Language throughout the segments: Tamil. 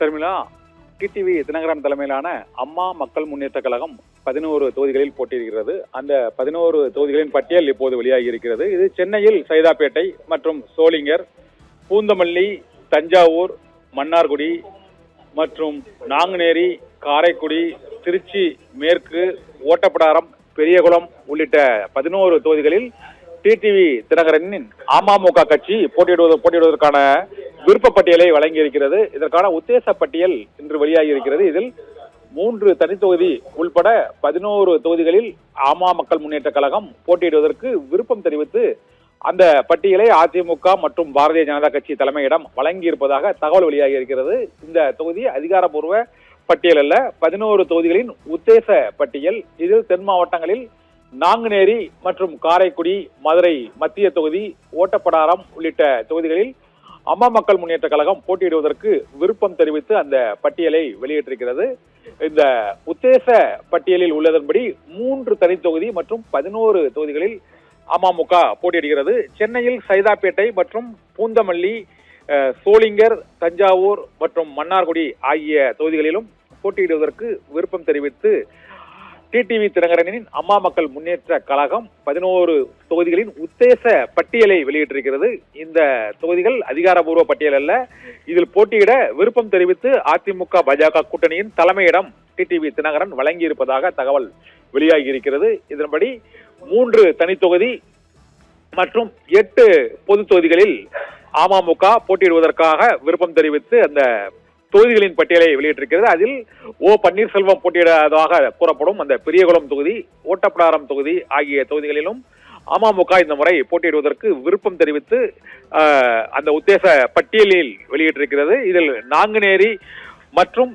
ஷர்மிளா, டிடிவி தினகரன் தலைமையிலான அம்மா மக்கள் முன்னேற்ற கழகம் 11 தொகுதிகளில் போட்டியிடுகிறது. அந்த 11 தொகுதிகளின் பட்டியல் இப்போது வெளியாகி இருக்கிறது. இது சென்னையில் சைதாப்பேட்டை மற்றும் சோளிங்கர், பூந்தமல்லி, தஞ்சாவூர், மன்னார்குடி மற்றும் நாங்குநேரி, காரைக்குடி, திருச்சி மேற்கு, ஓட்டப்பிடாரம், பெரியகுளம் உள்ளிட்ட 11 தொகுதிகளில் டிடிவி தினகரனின் அமமுக கட்சி போட்டியிடுவதற்கான விருப்ப பட்டியலை வழங்கி இருக்கிறது. இதற்கான உத்தேச பட்டியல் இன்று வெளியாகி இருக்கிறது. இதில் 3 தனித்தொகுதி உள்பட 11 தொகுதிகளில் மக்கள் முன்னேற்ற கழகம் போட்டியிடுவதற்கு விருப்பம் தெரிவித்து அந்த பட்டியலை அதிமுக மற்றும் பாரதிய ஜனதா கட்சி தலைமையிடம் வழங்கியிருப்பதாக தகவல் வெளியாகி இருக்கிறது. இந்த தொகுதி அதிகாரப்பூர்வ பட்டியல் அல்ல, 11 தொகுதிகளின் உத்தேச பட்டியல். இதில் தென் மாவட்டங்களில் நாங்குநேரி மற்றும் காரைக்குடி, மதுரை மத்திய தொகுதி, ஓட்டப்பிடாரம் உள்ளிட்ட தொகுதிகளில் அம்மா மக்கள் முன்னேற்ற கழகம் போட்டியிடுவதற்கு விருப்பம் தெரிவித்து அந்த பட்டியலை வெளியிட்டிருக்கிறது. இந்த உத்தேச பட்டியலில் உள்ளதன்படி 3 தனித்தொகுதி மற்றும் 11 தொகுதிகளில் அமமுக போட்டியிடுகிறது. சென்னையில் சைதாப்பேட்டை மற்றும் பூந்தமல்லி, சோளிங்கர், தஞ்சாவூர் மற்றும் மன்னார்குடி ஆகிய தொகுதிகளிலும் போட்டியிடுவதற்கு விருப்பம் தெரிவித்து டிடிவி தினகரனின் அம்மா மக்கள் முன்னேற்ற கழகம் 11 தொகுதிகளின் உத்தேச பட்டியலை வெளியிட்டிருக்கிறது. இந்த தொகுதிகள் அதிகாரப்பூர்வ பட்டியல் அல்ல. இதில் போட்டியிட விருப்பம் தெரிவித்து அதிமுக பாஜக கூட்டணியின் தலைமையிடம் டிடிவி தினகரன் வழங்கியிருப்பதாக தகவல் வெளியாகி இருக்கிறது. இதன்படி 3 தனித்தொகுதி மற்றும் 8 பொது தொகுதிகளில் அமமுக போட்டியிடுவதற்காக விருப்பம் தெரிவித்து அந்த தொகுதிகளின் பட்டியலை வெளியிட்டிருக்கிறது. அதில் பன்னீர்செல்வம் போட்டியிடுவதாக கூறப்படும் அந்த பெரியகுளம் தொகுதி, ஓட்டப்பிடாரம் தொகுதி ஆகிய தொகுதிகளிலும் அமமுக இந்த முறை போட்டியிடுவதற்கு விருப்பம் தெரிவித்து அந்த உத்தேச பட்டியலில் வெளியிட்டிருக்கிறது. இதில் நாங்குநேரி மற்றும்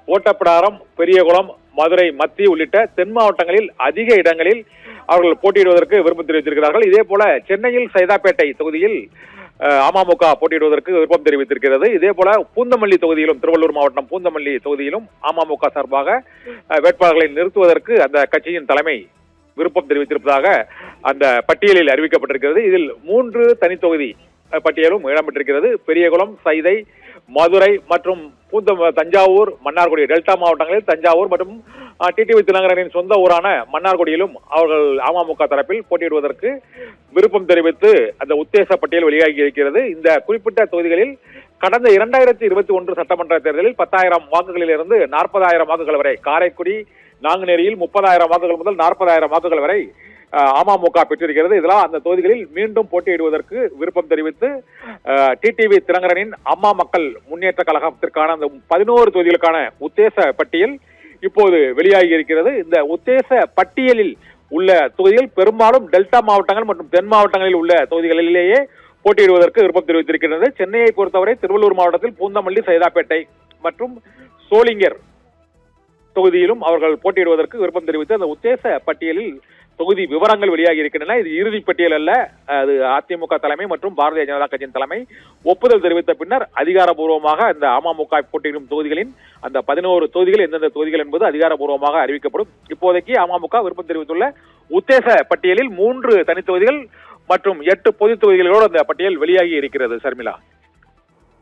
ஓட்டப்பிடாரம், பெரியகுளம், மதுரை மத்திய உள்ளிட்ட தென் மாவட்டங்களில் அதிக இடங்களில் அவர்கள் போட்டியிடுவதற்கு விருப்பம் தெரிவித்திருக்கிறார்கள். இதே போல சென்னையில் சைதாப்பேட்டை தொகுதியில் அமமுக போட்டியிடுவதற்கு விருப்பம் தெரிவித்திருக்கிறது. இதே போல பூந்தமல்லி தொகுதியிலும், திருவள்ளூர் மாவட்டம் பூந்தமல்லி தொகுதியிலும் அமமுக சார்பாக வேட்பாளர்களை நிறுத்துவதற்கு அந்த கட்சியின் தலைமை விருப்பம் தெரிவித்திருப்பதாக அந்த பட்டியலில் அறிவிக்கப்பட்டிருக்கிறது. இதில் 3 தனித்தொகுதி பட்டியலும் இடம்பெற்றிருக்கிறது. பெரியகுளம், சைதை, மதுரை மற்றும் தஞ்சாவூர், மன்னார்குடி டெல்டா மாவட்டங்களில் தஞ்சாவூர் மற்றும் டிடிவி தினகரனின் சொந்த ஊரான மன்னார்குடியிலும் அவர்கள் அமமுக தரப்பில் போட்டியிடுவதற்கு விருப்பம் தெரிவித்து அந்த உத்தேச பட்டியல் வெளியாகி இருக்கிறது. இந்த குறிப்பிட்ட தொகுதிகளில் கடந்த 2021 சட்டமன்ற தேர்தலில் 10,000 வாக்குகளில் இருந்து 40,000 வாக்குகள் வரை, காரைக்குடி, நாங்குநேரியில் 30,000 வாக்குகள் முதல் 40,000 வாக்குகள் வரை அமமுக பெற்றிருக்கிறது. இதெல்லாம் அந்த தொகுதிகளில் மீண்டும் போட்டியிடுவதற்கு விருப்பம் தெரிவித்து டிடிவி தினகரனின் அம்மா மக்கள் முன்னேற்ற கழகத்திற்கான அந்த 11 தொகுதிகளுக்கான உத்தேச பட்டியல் இப்போது வெளியாகி இருக்கிறது. இந்த உத்தேச பட்டியலில் உள்ள தொகுதிகள் பெரும்பாலும் டெல்டா மாவட்டங்கள் மற்றும் தென் மாவட்டங்களில் உள்ள தொகுதிகளிலேயே போட்டியிடுவதற்கு விருப்பம் தெரிவித்திருக்கிறது. சென்னையை பொறுத்தவரை திருவள்ளூர் மாவட்டத்தில் பூந்தமல்லி, சைதாப்பேட்டை மற்றும் சோளிங்கர் தொகுதியிலும் அவர்கள் போட்டியிடுவதற்கு விருப்பம் தெரிவித்து அந்த உத்தேச பட்டியலில் தொகுதி விவரங்கள் வெளியாகி இருக்கின்றன. இது இறுதி பட்டியல் அல்ல. அது அதிமுக தலைமை மற்றும் பாரதிய ஜனதா கட்சியின் தலைமை ஒப்புதல் தெரிவித்த பின்னர் அதிகாரப்பூர்வமாக இந்த அமமுக போட்டியிடும் தொகுதிகளின் அந்த 11 தொகுதிகள் எந்தெந்த தொகுதிகள் என்பது அதிகாரப்பூர்வமாக அறிவிக்கப்படும். இப்போதைக்கு அமமுக விருப்பம் தெரிவித்துள்ள உத்தேச பட்டியலில் 3 தனித்தொகுதிகள் மற்றும் 8 பொது தொகுதிகளோடு அந்த பட்டியல் வெளியாகி இருக்கிறது. ஷர்மிளா.